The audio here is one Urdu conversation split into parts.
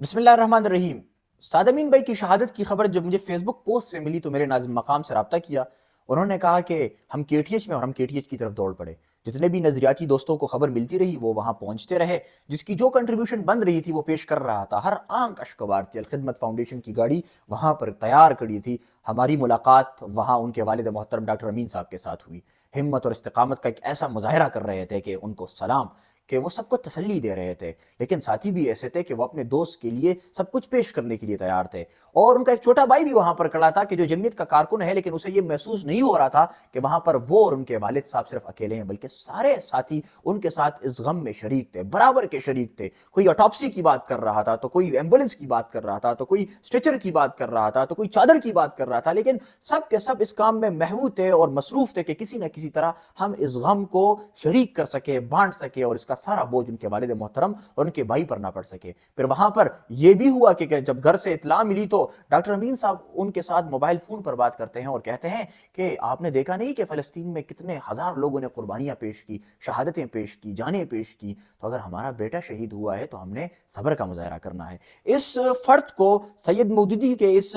بسم اللہ الرحمن الرحیم۔ سعد امین بھائی کی شہادت کی خبر جب مجھے فیس بک پوسٹ سے ملی تو میرے ناظم مقام سے رابطہ کیا۔ انہوں نے کہا کہ ہم کے ٹی ایچ میں اور ہم کے ٹی ایچ کی طرف دوڑ پڑے۔ جتنے بھی نظریاتی دوستوں کو خبر ملتی رہی وہ وہاں پہنچتے رہے، جس کی جو کنٹریبیوشن بن رہی تھی وہ پیش کر رہا تھا۔ ہر آنکھ اشکبار تھی۔ الخدمت فاؤنڈیشن کی گاڑی وہاں پر تیار کھڑی تھی۔ ہماری ملاقات وہاں ان کے والد محترم ڈاکٹر امین صاحب کے ساتھ ہوئی۔ ہمت اور استقامت کا ایک ایسا مظاہرہ کر رہے تھے کہ ان کو سلام، کہ وہ سب کو تسلی دے رہے تھے، لیکن ساتھی بھی ایسے تھے کہ وہ اپنے دوست کے لیے سب کچھ پیش کرنے کے لیے تیار تھے۔ اور ان کا ایک چھوٹا بھائی بھی وہاں پر کھڑا تھا کہ جو جمعیت کا کارکن ہے، لیکن اسے یہ محسوس نہیں ہو رہا تھا کہ وہاں پر وہ اور ان کے والد صاحب صرف اکیلے ہیں، بلکہ سارے ساتھی ان کے ساتھ اس غم میں شریک تھے، برابر کے شریک تھے۔ کوئی اٹاپسی کی بات کر رہا تھا، تو کوئی ایمبولینس کی بات کر رہا تھا، تو کوئی اسٹریچر کی بات کر رہا تھا، تو کوئی چادر کی بات کر رہا تھا، لیکن سب کے سب اس کام میں محو تھے اور مصروف تھے کہ کسی نہ کسی طرح ہم اس غم کو شریک کر سکے، بانٹ سکے، اور اس کا سارا بوجھ ان کے والد محترم اور ان کے بھائی پر نہ پڑ سکے۔ پھر وہاں پر یہ بھی ہوا کہ جب گھر سے اطلاع ملی تو ڈاکٹر امین صاحب ان کے ساتھ موبائل فون پر بات کرتے ہیں اور کہتے ہیں کہ آپ نے دیکھا نہیں کہ فلسطین میں کتنے ہزار لوگوں نے قربانیاں پیش کی، شہادتیں پیش کی، جانیں پیش کی، تو اگر ہمارا بیٹا شہید ہوا ہے تو ہم نے صبر کا مظاہرہ کرنا ہے۔ اس فرد کو، سید مودودی کے اس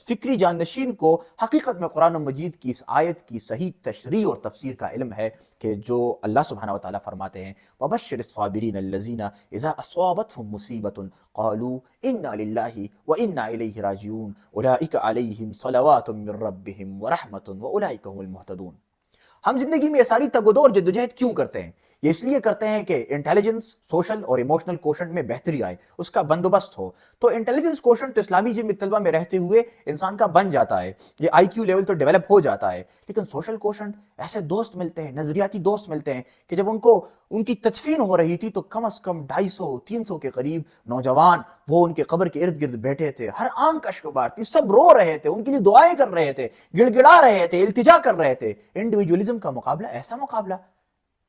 فکری جانشین کو، حقیقت میں قرآن مجید کی اس آیت کی صحیح تشریح اور تفسیر کا علم ہے کہ جو اللہ سبحانہ وتعالیٰ فرماتے ہیں وَبَشِّرِ الصَّابِرِينَ الَّذِينَ إِذَا أَصَابَتْهُمْ مُصِيبَةٌ قَالُوا إِنَّا لِلَّهِ وَإِنَّا إِلَيْهِ رَاجِعُونَ أُولَٰئِكَ عَلَيْهِمْ صَلَوَاتٌ مِّن رَّبِّهِمْ وَرَحْمَةٌ وَأُولَٰئِكَ هُمُ الْمُهْتَدُونَ۔ ہم زندگی میں یہ ساری تگ و دو اور جدوجہد کیوں کرتے ہیں؟ یہ اس لیے کرتے ہیں کہ انٹیلیجنس، سوشل اور ایموشنل کوشنٹ میں بہتری آئے، اس کا بندوبست ہو۔ تو انٹیلیجنس کوشنٹ تو اسلامی جمعیت طلبہ میں رہتے ہوئے انسان کا بن جاتا ہے، یہ آئی کیو لیول تو ڈیولپ ہو جاتا ہے، لیکن سوشل کوشنٹ ایسے دوست ملتے ہیں، نظریاتی دوست ملتے ہیں کہ جب ان کی تدفین ہو رہی تھی تو کم از کم 250-300 کے قریب نوجوان وہ ان کے قبر کے ارد گرد بیٹھے تھے، ہر آنکھ اشکبار تھی، سب رو رہے تھے، ان کے لیے دعائیں کر رہے تھے، گڑ گڑا رہے تھے، التجا کر رہے تھے۔ انڈیویجولزم کا مقابلہ، ایسا مقابلہ،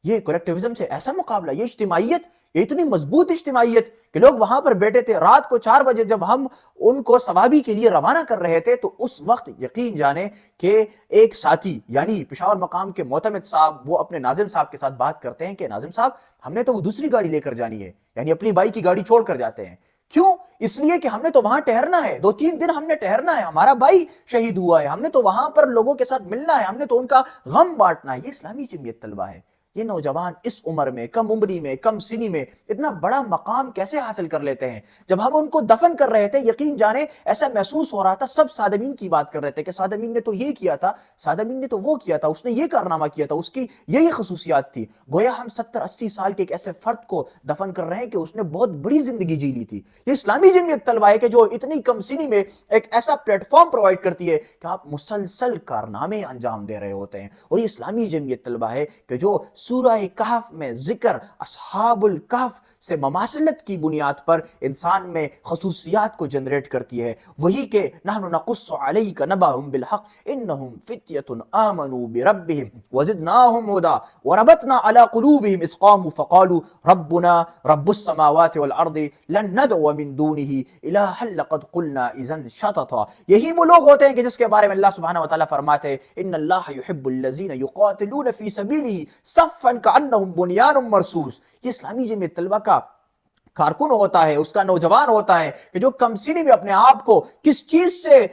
یہ کولیکٹیوزم سے ایسا مقابلہ، یہ اجتماعیت، یہ اتنی مضبوط اجتماعیت کہ لوگ وہاں پر بیٹھے تھے۔ رات کو 4 بجے جب ہم ان کو ثوابی کے لیے روانہ کر رہے تھے تو اس وقت یقین جانے کہ ایک ساتھی یعنی پشاور مقام کے معتمد صاحب وہ اپنے ناظم صاحب کے ساتھ بات کرتے ہیں کہ ناظم صاحب ہم نے تو وہ دوسری گاڑی لے کر جانی ہے، یعنی اپنی بائی کی گاڑی چھوڑ کر جاتے ہیں۔ کیوں؟ اس لیے کہ ہم نے تو وہاں ٹھہرنا ہے، 2-3 دن ہم نے ٹھہرنا ہے، ہمارا بھائی شہید ہوا ہے، ہم نے تو وہاں پر لوگوں کے ساتھ ملنا ہے، ہم نے تو ان کا غم بانٹنا ہے۔ یہ اسلامی جمعیت طلبہ ہے۔ یہ نوجوان اس عمر میں، کم عمری میں، کم سنی میں اتنا بڑا مقام کیسے حاصل کر لیتے ہیں؟ جب ہم ان کو دفن کر رہے تھے یقین جانے ایسا محسوس ہو رہا تھا، سب سعد امین کی بات کر رہے تھے کہ سعد امین نے تو یہ کیا تھا، سعد امین نے تو وہ کیا تھا، اس نے یہ کارنامہ کیا تھا، اس کی یہی خصوصیات تھی۔ گویا ہم 70-80 سال کے ایک ایسے فرد کو دفن کر رہے ہیں کہ اس نے بہت بڑی زندگی جی لی تھی۔ یہ اسلامی جمعیت طلبہ ہے کہ جو اتنی کم سنی میں ایک ایسا پلیٹ فارم پرووائڈ کرتی ہے کہ آپ مسلسل کارنامے انجام دے رہے ہوتے ہیں، اور یہ اسلامی جمعیت طلبہ ہے کہ جو سورہ کہف میں ذکر اصحاب الکہف سے مماثلت کی بنیاد پر انسان میں خصوصیات کو جنریٹ کرتی ہے، وہی کہ نحن نقص علیک نبأہم بالحق انہم فتیۃ آمنوا بربہم وزدناہم ہدی وربطنا علی قلوبہم اذ قاموا فقالوا ربنا رب السماوات والارض لن ندعو من دونہ الہا لقد قلنا اذا شططا۔ یہی وہ لوگ ہوتے ہیں کہ جس کے بارے میں اللہ سبحانہ وتعالی فرماتے ہیں ان اللہ یحب الذین یقاتلون فی سبیلہ صفا کأنہم بنیان مرصوص۔ یہ اسلامی جمعیت طلبہ کا کارکن ہوتا ہے، اس کا نوجوان ہوتا ہے کہ جو کم سنی میں اپنے آپ کو کس چیز سے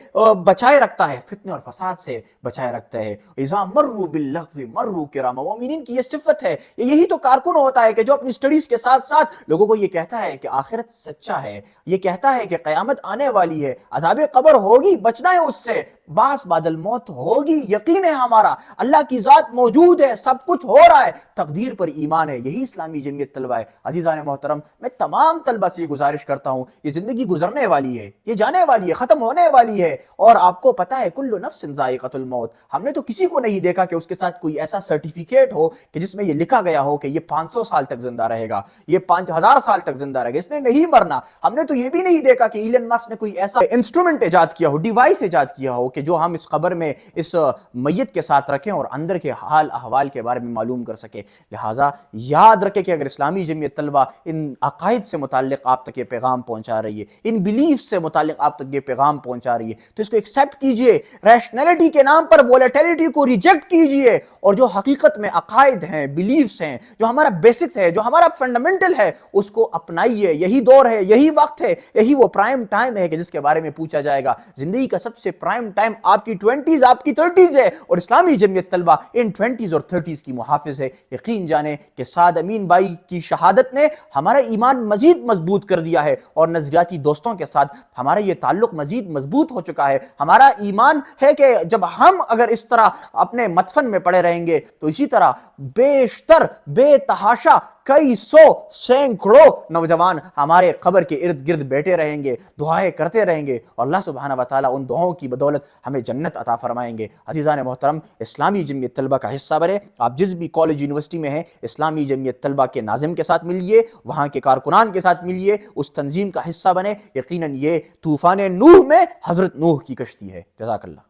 بچائے رکھتا ہے؟ فتنے اور فساد سے بچائے رکھتا ہے۔ اذا مروا باللغو مروا کراما۔ مومنین کی یہ صفت ہے، یہی تو کارکن ہوتا ہے کہ جو اپنی سٹڈیز کے ساتھ ساتھ لوگوں کو یہ کہتا ہے کہ آخرت سچا ہے، یہ کہتا ہے کہ قیامت آنے والی ہے، عذاب قبر ہوگی، بچنا ہے اس سے، باس بعد الموت ہوگی، یقین ہے ہمارا، اللہ کی ذات موجود ہے، سب کچھ ہو رہا ہے، تقدیر پر ایمان ہے۔ یہی اسلامی جمعیت طلبہ ہے۔ عزیزان محترم، میں تمام طلبہ سے یہ گزارش کرتا ہوں، یہ زندگی گزرنے والی ہے، یہ جانے والی ہے، ختم ہونے والی ہے، اور آپ کو پتا ہے کل نفس ذائقۃ الموت۔ ہم نے تو کسی کو نہیں دیکھا کہ اس کے ساتھ کوئی ایسا سرٹیفکیٹ ہو کہ جس میں یہ لکھا گیا ہو کہ یہ 500 سال تک زندہ رہے گا، یہ 5000 سال تک زندہ رہے گا، اس نے نہیں مرنا۔ ہم نے تو یہ بھی نہیں دیکھا کہ ایلن مسک نے کوئی ایسا انسٹرومنٹ ایجاد کیا ہو، ڈیوائس ایجاد کیا ہو کہ جو ہم اس قبر میں اس میت کے ساتھ رکھیں اور اندر کے حال احوال کے بارے میں معلوم کر سکے۔ لہٰذا یاد رکھیں کہ اگر اسلامی جمعیت طلبہ ان عقائد لائف سے متعلق آپ تک یہ پیغام پہنچا رہی ہے، ان بلیف سے متعلق آپ تک یہ پیغام پہنچا رہی ہے، تو اس کو ایکسیپٹ کیجئے، ریشنلٹی کے نام پر وولیٹیلٹی کو ریجیکٹ کیجئے، اور جو حقیقت میں عقائد ہیں، بلیفز ہیں، جو ہمارا بیسکس ہے، جو ہمارا فنڈامنٹل ہے، اس کو اپنائیے۔ یہی دور ہے، یہی وقت ہے، یہی وہ پرائم ٹائم ہے کہ جس کے بارے میں پوچھا جائے گا۔ زندگی کا سب سے پرائم ٹائم آپ کی 20s، آپ کی 30s ہے، اور اسلامی جمعیت طلبہ ان 20s اور 30s کی محافظ ہے۔ یقین جانیں کہ سعد امین بھائی کی شہادت نے ہمارا ایمان مزید مضبوط کر دیا ہے، اور نظریاتی دوستوں کے ساتھ ہمارا یہ تعلق مزید مضبوط ہو چکا ہے۔ ہمارا ایمان ہے کہ جب ہم اگر اس طرح اپنے مدفن میں پڑے رہیں گے تو اسی طرح بیشتر بے تحاشا کئی سو سینکڑوں نوجوان ہمارے قبر کے ارد گرد بیٹھے رہیں گے، دعائیں کرتے رہیں گے، اور اللہ سبحانہ وتعالیٰ ان دعاؤں کی بدولت ہمیں جنت عطا فرمائیں گے۔ عزیزان محترم، اسلامی جمعیت طلبہ کا حصہ بنے۔ آپ جس بھی کالج یونیورسٹی میں ہیں، اسلامی جمعیت طلبہ کے ناظم کے ساتھ ملیے، وہاں کے کارکنان کے ساتھ ملیے، اس تنظیم کا حصہ بنے۔ یقیناً یہ طوفان نوح میں حضرت نوح کی کشتی ہے۔ جزاک اللہ۔